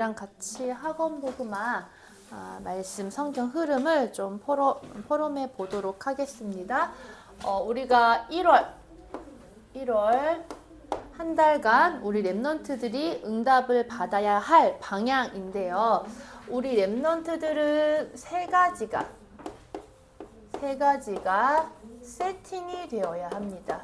랑 같이 학원 보고만 말씀 성경 흐름을 좀 포럼해 보도록 하겠습니다. 우리가 1월 한 달간 우리 랩넌트들이 응답을 받아야 할 방향인데요. 우리 랩넌트들은 세 가지가 세팅이 되어야 합니다.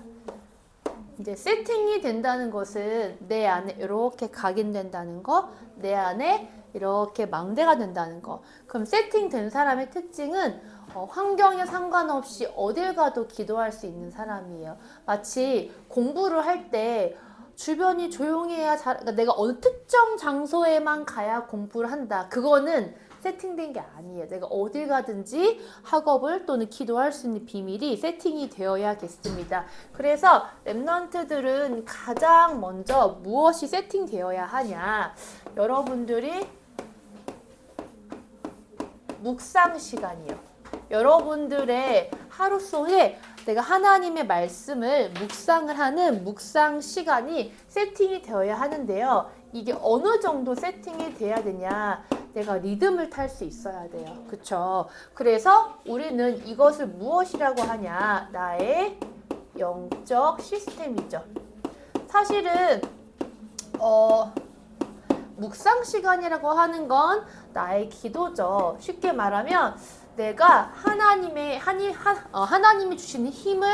이제 세팅이 된다는 것은 내 안에 이렇게 각인된다는 거, 내 안에 이렇게 망대가 된다는 거. 그럼 세팅된 사람의 특징은 환경에 상관없이 어딜 가도 기도할 수 있는 사람이에요. 마치 공부를 할 때 주변이 조용해야 그러니까 내가 어느 특정 장소에만 가야 공부를 한다. 그거는 세팅된 게 아니에요. 내가 어딜 가든지 학업을 또는 기도할 수 있는 비밀이 세팅이 되어야겠습니다. 그래서 랩넌트들은 가장 먼저 무엇이 세팅되어야 하냐? 여러분들이 묵상 시간이요. 여러분들의 하루 속에 내가 하나님의 말씀을 묵상을 하는 묵상 시간이 세팅이 되어야 하는데요. 이게 어느 정도 세팅이 돼야 되냐? 내가 리듬을 탈 수 있어야 돼요. 그쵸? 그래서 우리는 이것을 무엇이라고 하냐? 나의 영적 시스템이죠. 사실은 묵상 시간이라고 하는 건 나의 기도죠. 쉽게 말하면 내가 하나님이 주시는 힘을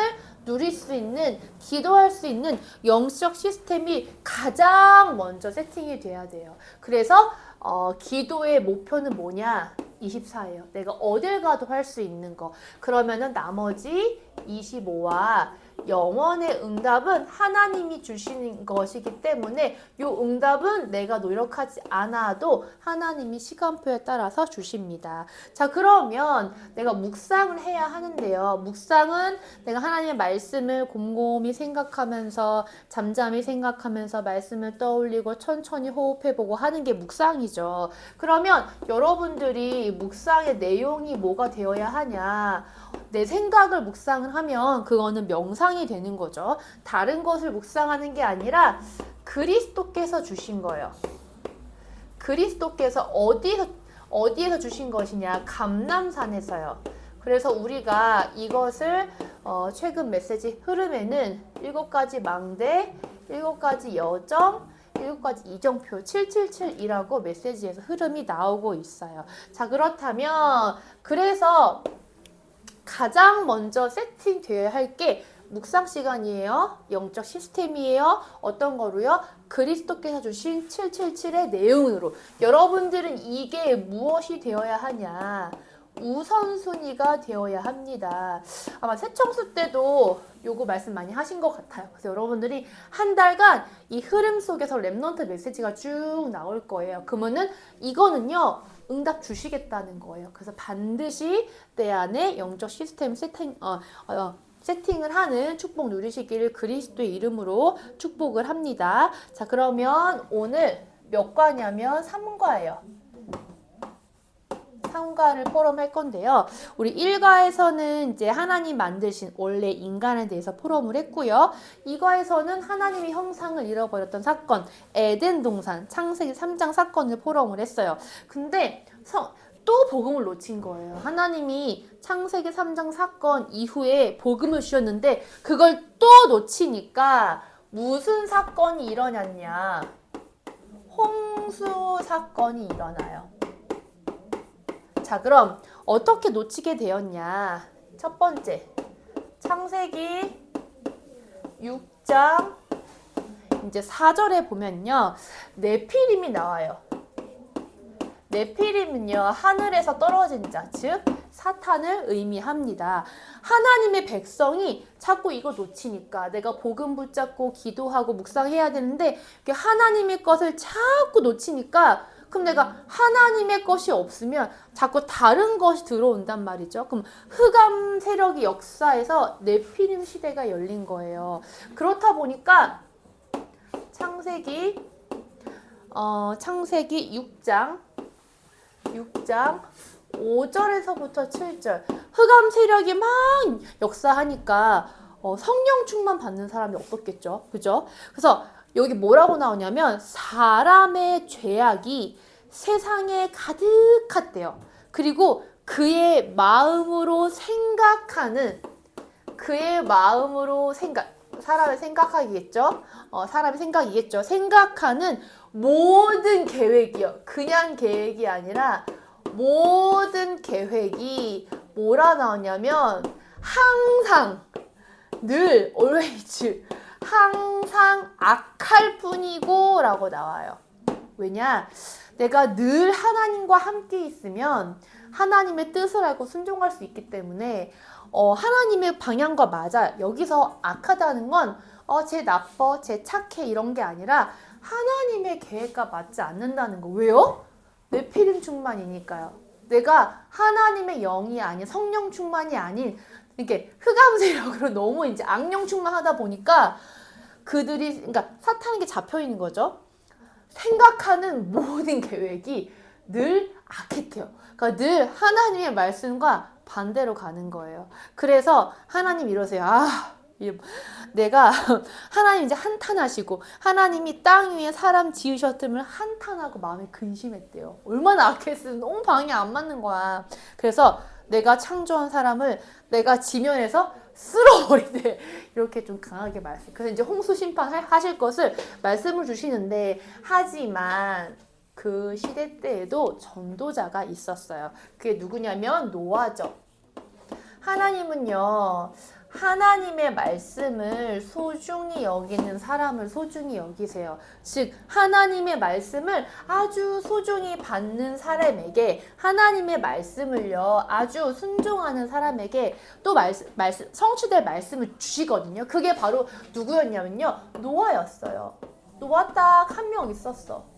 누릴 수 있는, 기도할 수 있는 영적 시스템이 가장 먼저 세팅이 돼야 돼요. 그래서 기도의 목표는 뭐냐? 24예요. 내가 어딜 가도 할 수 있는 거. 그러면은 나머지 25와 영원의 응답은 하나님이 주시는 것이기 때문에 이 응답은 내가 노력하지 않아도 하나님이 시간표에 따라서 주십니다. 자, 그러면 내가 묵상을 해야 하는데요. 묵상은 내가 하나님의 말씀을 곰곰이 생각하면서 잠잠히 생각하면서 말씀을 떠올리고 천천히 호흡해보고 하는 게 묵상이죠. 그러면 여러분들이 묵상의 내용이 뭐가 되어야 하냐? 내 생각을 묵상을 하면 그거는 명상이 되는 거죠. 다른 것을 묵상하는 게 아니라 그리스도께서 주신 거예요. 그리스도께서 어디에서 주신 것이냐? 감람산에서요. 그래서 우리가 이것을 최근 메시지 흐름에는 7가지 망대, 7가지 여정, 7가지 이정표 777이라고 메시지에서 흐름이 나오고 있어요. 자, 그렇다면 그래서 가장 먼저 세팅되어야 할 게 묵상 시간이에요. 영적 시스템이에요. 어떤 거로요? 그리스도께서 주신 777의 내용으로. 여러분들은 이게 무엇이 되어야 하냐? 우선순위가 되어야 합니다. 아마 새청수 때도 요거 말씀 많이 하신 것 같아요. 그래서 여러분들이 한 달간 이 흐름 속에서 랩넌트 메시지가 쭉 나올 거예요. 그러면은 이거는요, 응답 주시겠다는 거예요. 그래서 반드시 내 안에 영적 시스템 세팅을 하는 축복 누리시기를 그리스도의 이름으로 축복을 합니다. 자, 그러면 오늘 몇 과냐면 3과예요. 3과를 포럼할 건데요. 우리 1과에서는 이제 하나님 만드신 원래 인간에 대해서 포럼을 했고요. 2과에서는 하나님이 형상을 잃어버렸던 사건, 에덴 동산, 창세기 3장 사건을 포럼을 했어요. 근데 또 복음을 놓친 거예요. 하나님이 창세기 3장 사건 이후에 복음을 주셨는데 그걸 또 놓치니까 무슨 사건이 일어났냐? 홍수 사건이 일어나요. 자, 그럼 어떻게 놓치게 되었냐? 첫 번째, 창세기 6장 이제 4절에 보면요, 네피림이 나와요. 네피림은요, 하늘에서 떨어진 자, 즉 사탄을 의미합니다. 하나님의 백성이 자꾸 이거 놓치니까 내가 복음 붙잡고 기도하고 묵상해야 되는데 하나님의 것을 자꾸 놓치니까 그럼 내가 하나님의 것이 없으면 자꾸 다른 것이 들어온단 말이죠. 그럼 흑암 세력이 역사에서 네피림 시대가 열린 거예요. 그렇다 보니까 창세기 6장 5절에서부터 7절 흑암 세력이 막 역사하니까 성령 충만 받는 사람이 없었겠죠. 그죠? 그래서 여기 뭐라고 나오냐면 사람의 죄악이 세상에 가득하대요. 그리고 그의 마음으로 생각하는 사람의 생각하기겠죠? 사람의 생각이겠죠. 생각하는 모든 계획이요. 그냥 계획이 아니라 모든 계획이 뭐라 나오냐면 항상 늘 always 항상 악할 뿐이고 라고 나와요. 왜냐? 내가 늘 하나님과 함께 있으면 하나님의 뜻을 알고 순종할 수 있기 때문에 하나님의 방향과 맞아. 여기서 악하다는 건 쟤 나빠, 쟤 착해 이런 게 아니라 하나님의 계획과 맞지 않는다는 거. 왜요? 네피림 충만이니까요. 내가 하나님의 영이 아닌 성령 충만이 아닌 이렇게 흑암 세력으로 너무 이제 악령 충만하다 보니까 그러니까 사탄에게 잡혀 있는 거죠. 생각하는 모든 계획이 늘 악했대요. 그러니까 늘 하나님의 말씀과 반대로 가는 거예요. 그래서 하나님 이러세요. 내가 하나님 이제 한탄하시고 하나님이 땅 위에 사람 지으셨음을 한탄하고 마음에 근심했대요. 얼마나 악했으면 너무 방향이 안 맞는 거야. 그래서 내가 창조한 사람을 내가 지면에서 쓸어버리네. 이렇게 좀 강하게 말씀. 그래서 이제 홍수 심판하실 것을 말씀을 주시는데 하지만 그 시대 때에도 전도자가 있었어요. 그게 누구냐면 노아죠. 하나님은요. 하나님의 말씀을 소중히 여기는 사람을 소중히 여기세요. 즉 하나님의 말씀을 아주 소중히 받는 사람에게 하나님의 말씀을요 아주 순종하는 사람에게 또 성취될 말씀을 주시거든요. 그게 바로 누구였냐면요 노아였어요. 노아 딱 한 명 있었어.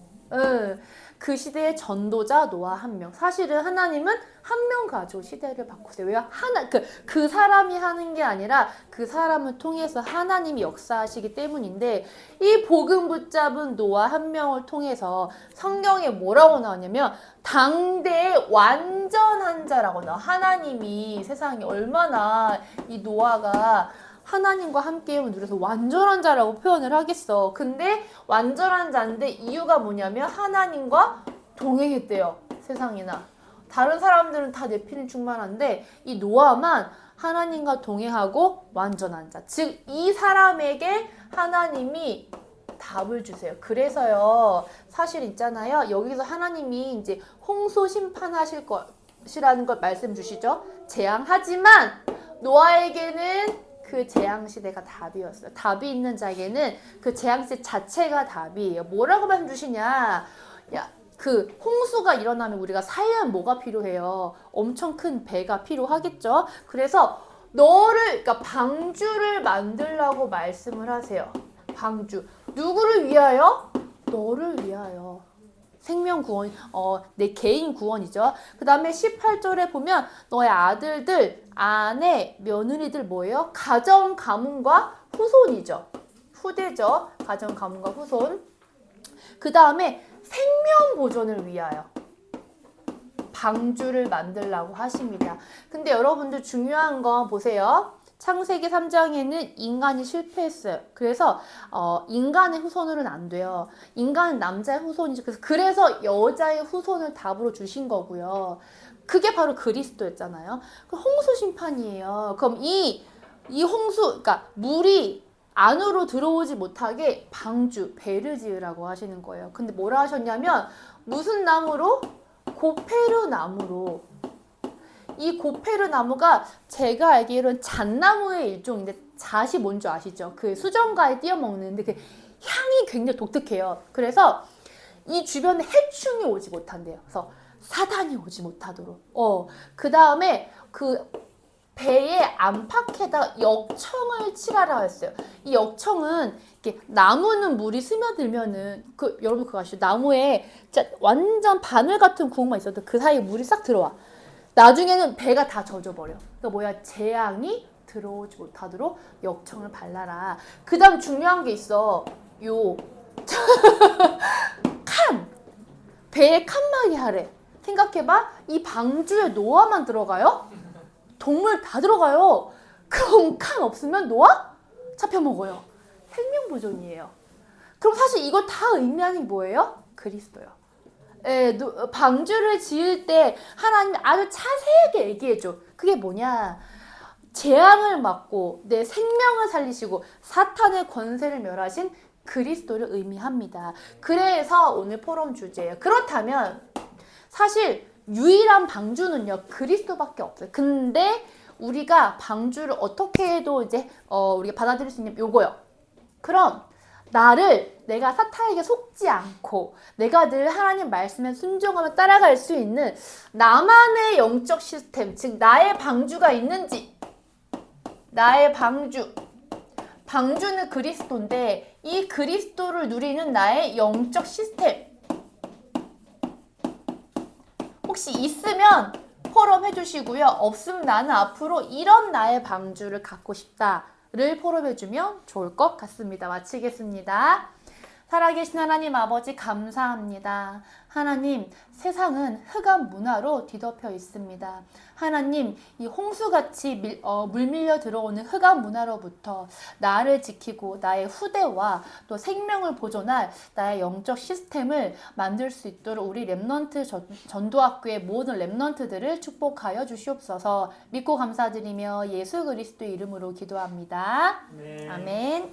그 시대의 전도자 노아 한 명. 사실은 하나님은 한 명 가지고 시대를 바꾸세요. 왜요? 그 사람이 하는 게 아니라 그 사람을 통해서 하나님이 역사하시기 때문인데 이 복음 붙잡은 노아 한 명을 통해서 성경에 뭐라고 나오냐면 당대의 완전한 자라고 나와. 하나님이 세상에 얼마나 이 노아가 하나님과 함께임을 누려서 완전한 자라고 표현을 하겠어. 근데 완전한 자인데 이유가 뭐냐면 하나님과 동행했대요. 세상에나. 다른 사람들은 다 네피림 충만한데 이 노아만 하나님과 동행하고 완전한 자. 즉 이 사람에게 하나님이 답을 주세요. 그래서요. 사실 있잖아요. 여기서 하나님이 이제 홍수 심판하실 것이라는 걸 말씀 주시죠. 재앙하지만 노아에게는 그 재앙시대가 답이었어요. 답이 있는 자에게는 그 재앙시대 자체가 답이에요. 뭐라고 말씀 주시냐. 그 홍수가 일어나면 우리가 살려면 뭐가 필요해요? 엄청 큰 배가 필요하겠죠? 그래서 그러니까 방주를 만들라고 말씀을 하세요. 방주. 누구를 위하여? 너를 위하여. 생명 구원, 내 개인 구원이죠. 그 다음에 18절에 보면 너의 아들들, 아내, 며느리들 뭐예요? 가정, 가문과 후손이죠. 후대죠. 가정, 가문과 후손. 그 다음에 생명 보존을 위하여 방주를 만들라고 하십니다. 근데 여러분들 중요한 거 보세요. 창세기 3장에는 인간이 실패했어요. 그래서 인간의 후손으로는 안 돼요. 인간은 남자의 후손이죠. 그래서 여자의 후손을 답으로 주신 거고요. 그게 바로 그리스도였잖아요. 그 홍수 심판이에요. 그럼 이 홍수, 그러니까 물이 안으로 들어오지 못하게 방주, 배를 지으라고 하시는 거예요. 근데 뭐라 하셨냐면 무슨 나무로? 고페르 나무로. 이 고페르 나무가 제가 알기로는 잣나무의 일종인데 잣이 뭔지 아시죠? 그 수정가에 띄어 먹는데 그 향이 굉장히 독특해요. 그래서 이 주변에 해충이 오지 못한대요. 그래서 사단이 오지 못하도록. 그 다음에 그 배의 안팎에다가 역청을 칠하라 했어요. 이 역청은 이렇게 나무는 물이 스며들면은 여러분 그거 아시죠? 나무에 진짜 완전 바늘 같은 구멍만 있어도 그 사이에 물이 싹 들어와. 나중에는 배가 다 젖어버려. 그러니까 뭐야? 재앙이 들어오지 못하도록 역청을 발라라. 그 다음 중요한 게 있어. 칸! 배에 칸막이 하래. 생각해봐. 이 방주에 노아만 들어가요? 동물 다 들어가요. 그럼 칸 없으면 노아? 잡혀먹어요. 생명보존이에요. 그럼 사실 이거 다 의미하는 게 뭐예요? 그리스도요. 방주를 지을 때 하나님 아주 자세하게 얘기해줘. 그게 뭐냐? 재앙을 막고 내 생명을 살리시고 사탄의 권세를 멸하신 그리스도를 의미합니다. 그래서 오늘 포럼 주제예요. 그렇다면 사실 유일한 방주는요 그리스도밖에 없어요. 근데 우리가 방주를 어떻게 해도 이제 우리가 받아들일 수 있는 요거요. 그럼 내가 사탄에게 속지 않고 내가 늘 하나님 말씀에 순종하며 따라갈 수 있는 나만의 영적 시스템, 즉 나의 방주가 있는지. 나의 방주는 그리스도인데 이 그리스도를 누리는 나의 영적 시스템 혹시 있으면 포럼 해주시고요. 없으면 나는 앞으로 이런 나의 방주를 갖고 싶다를 포럼해주면 좋을 것 같습니다. 마치겠습니다. 살아계신 하나님 아버지 감사합니다. 하나님, 세상은 흑암 문화로 뒤덮여 있습니다. 하나님, 이 홍수같이 물밀려 들어오는 흑암 문화로부터 나를 지키고 나의 후대와 또 생명을 보존할 나의 영적 시스템을 만들 수 있도록 우리 랩넌트 전도학교의 모든 랩넌트들을 축복하여 주시옵소서. 믿고 감사드리며 예수 그리스도의 이름으로 기도합니다. 네. 아멘.